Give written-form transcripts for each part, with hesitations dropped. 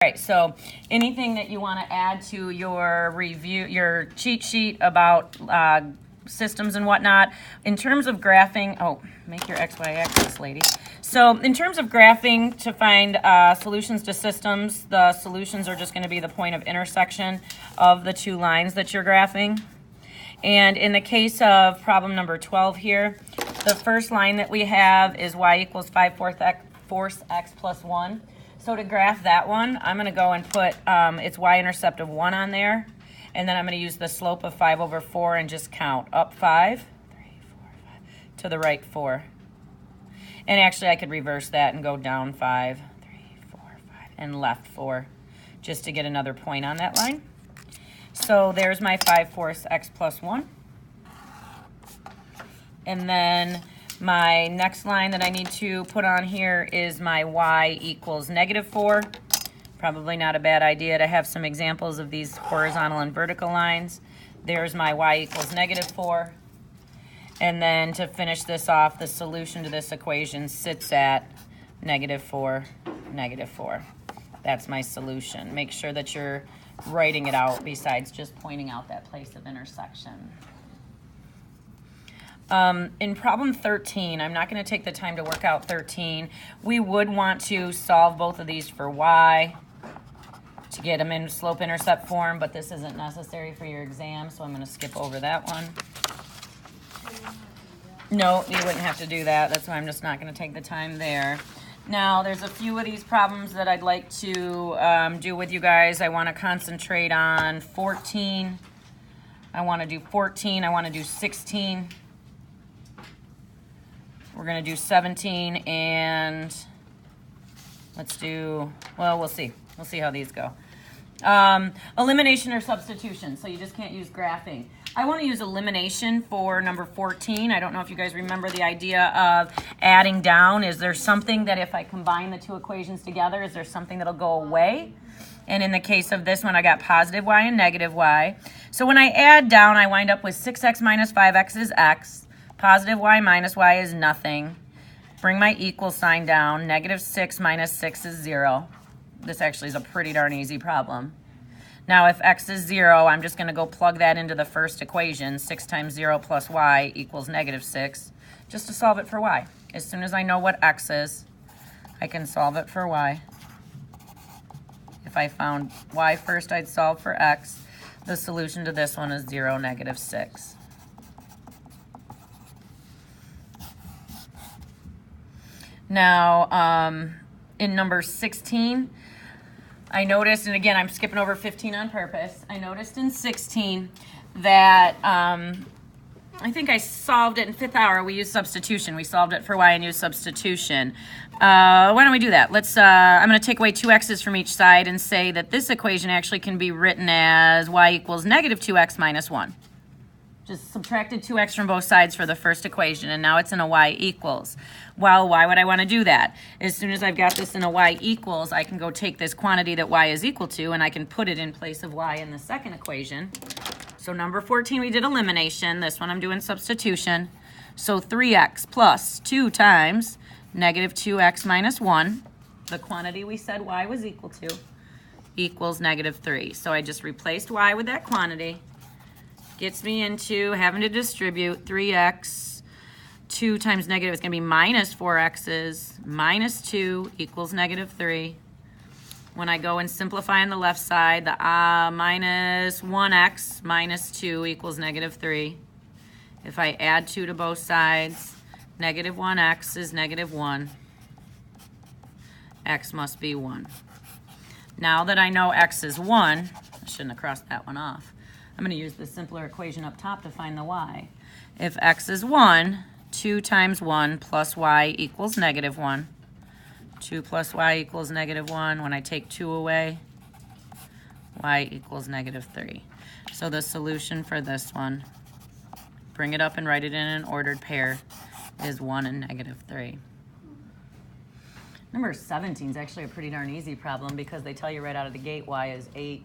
All right, so anything that you want to add to your review, your cheat sheet about systems and whatnot, in terms of graphing, oh, make your XY axis, lady. So in terms of graphing to find solutions to systems, the solutions are just going to be the point of intersection of the two lines that you're graphing. And in the case of problem number 12 here, the first line that we have is y equals 5/4 x plus 1. So to graph that one, I'm going to go and put its y-intercept of 1 on there. And then I'm going to use the slope of 5/4 and just count. Up 5, 3, 4, 5, to the right 4. And actually I could reverse that and go down 5, 3, 4, 5, and left 4, just to get another point on that line. So there's my 5/4 x plus 1. And then my next line that I need to put on here is my y equals -4. Probably not a bad idea to have some examples of these horizontal and vertical lines. There's my y equals -4. And then to finish this off, the solution to this equation sits at -4, -4. That's my solution. Make sure that you're writing it out besides just pointing out that place of intersection. In problem 13, I'm not going to take the time to work out 13. We would want to solve both of these for y to get them in slope-intercept form, but this isn't necessary for your exam, so I'm going to skip over that one. No, you wouldn't have to do that. That's why I'm just not going to take the time there. Now, there's a few of these problems that I'd like to do with you guys. I want to concentrate on 14. I want to do 14. I want to do 16. We're going to do 17, and let's do, well, we'll see. We'll see how these go. Elimination or substitution. So you just can't use graphing. I want to use elimination for number 14. I don't know if you guys remember the idea of adding down. Is there something that if I combine the two equations together, is there something that'll go away? And in the case of this one, I got positive y and negative y. So when I add down, I wind up with 6x minus 5x is x. Positive y minus y is nothing. Bring my equal sign down. -6 minus 6 is 0. This actually is a pretty darn easy problem. Now, if x is 0, I'm just going to go plug that into the first equation. 6 times 0 plus y equals -6, just to solve it for y. As soon as I know what x is, I can solve it for y. If I found y first, I'd solve for x. The solution to this one is 0, -6. Now, in number 16, I noticed, and again, I'm skipping over 15 on purpose. I noticed in 16 that I think I solved it in 5th hour. We used substitution. We solved it for y and used substitution. Why don't we do that? Let's. I'm going to take away 2 x's from each side and say that this equation actually can be written as y equals -2x minus 1. Just subtracted 2x from both sides for the first equation, and now it's in a y equals. Well, why would I want to do that? As soon as I've got this in a y equals, I can go take this quantity that y is equal to, and I can put it in place of y in the second equation. So number 14, we did elimination. This one I'm doing substitution. So 3x plus 2 times -2x minus 1, the quantity we said y was equal to, equals -3. So I just replaced y with that quantity. Gets me into having to distribute 3x, 2 times negative is going to be -4x's, -2 equals -3. When I go and simplify on the left side, the -1x minus 2 equals -3. If I add 2 to both sides, -1x is -1. X must be 1. Now that I know x is 1, I shouldn't have crossed that one off. I'm going to use the simpler equation up top to find the y. If x is 1, 2 times 1 plus y equals -1. 2 plus y equals -1. When I take 2 away, y equals -3. So the solution for this one, bring it up and write it in an ordered pair, is 1 and -3. Number 17 is actually a pretty darn easy problem because they tell you right out of the gate y is 8.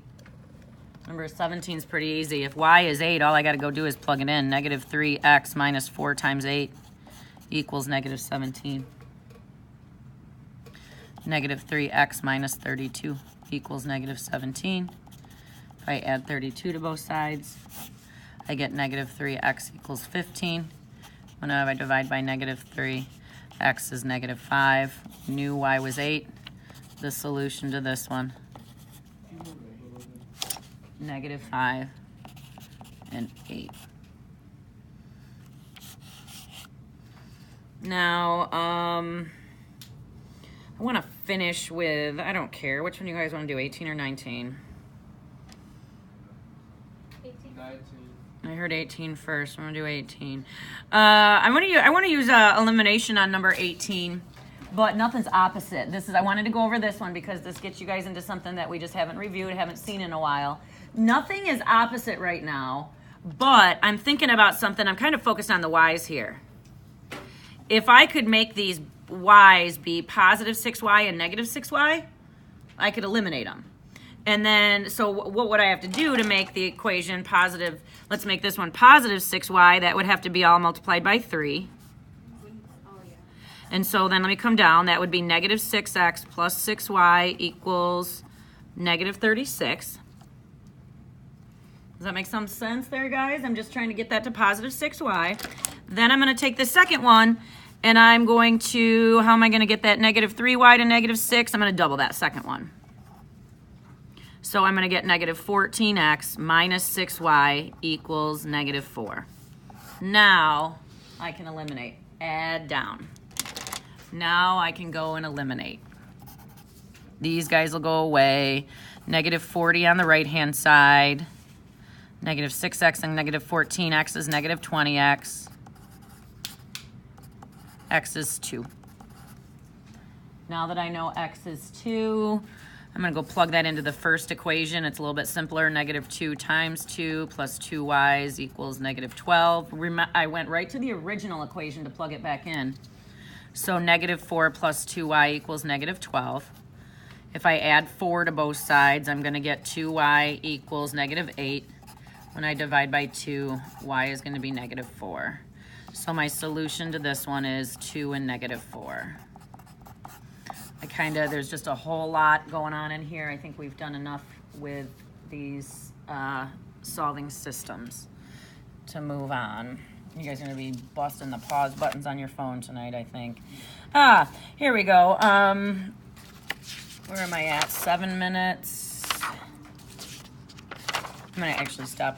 Number 17 is pretty easy. If y is 8, all I got to go do is plug it in. -3x minus 4 times 8 equals -17. -3x minus 32. equals negative 17. If I add 32 to both sides, I get negative 3x equals 15. When I divide by negative 3, x is negative 5. Knew y was 8. The solution to this one, negative 5 and 8. Now, I want to finish with, I don't care, which one do you guys want to do, 18 or 19? 19. I heard 18 first. I'm going to do 18. I want to use elimination on number 18, but nothing's opposite. I wanted to go over this one because this gets you guys into something that we just haven't reviewed, haven't seen in a while. Nothing is opposite right now, but I'm thinking about something. I'm kind of focused on the y's here. If I could make these y's be positive 6y and negative 6y, I could eliminate them. And then, so what would I have to do to make the equation positive? Let's make this one positive 6y. That would have to be all multiplied by 3. And so then let me come down. That would be negative 6x plus 6y equals negative 36. Does that make some sense there, guys? I'm just trying to get that to positive 6y. Then I'm going to take the second one, and I'm going to, how am I going to get that negative 3y to negative 6? I'm going to double that second one. So I'm going to get negative 14x minus 6y equals negative 4. Now I can eliminate. Add down. Now I can go and eliminate. These guys will go away. Negative 40 on the right-hand side. Negative 6x and negative 14x is negative 20x. X is 2. Now that I know x is 2, I'm going to go plug that into the first equation. It's a little bit simpler. Negative 2 times 2 plus 2y's equals negative 12. I went right to the original equation to plug it back in. So negative 4 plus 2y equals negative 12. If I add 4 to both sides, I'm going to get 2y equals negative 8. When I divide by 2, y is going to be negative 4. So my solution to this one is 2 and negative 4. There's just a whole lot going on in here. I think we've done enough with these solving systems to move on. You guys are going to be busting the pause buttons on your phone tonight, I think. Here we go. Where am I at? 7 minutes. I'm going to actually stop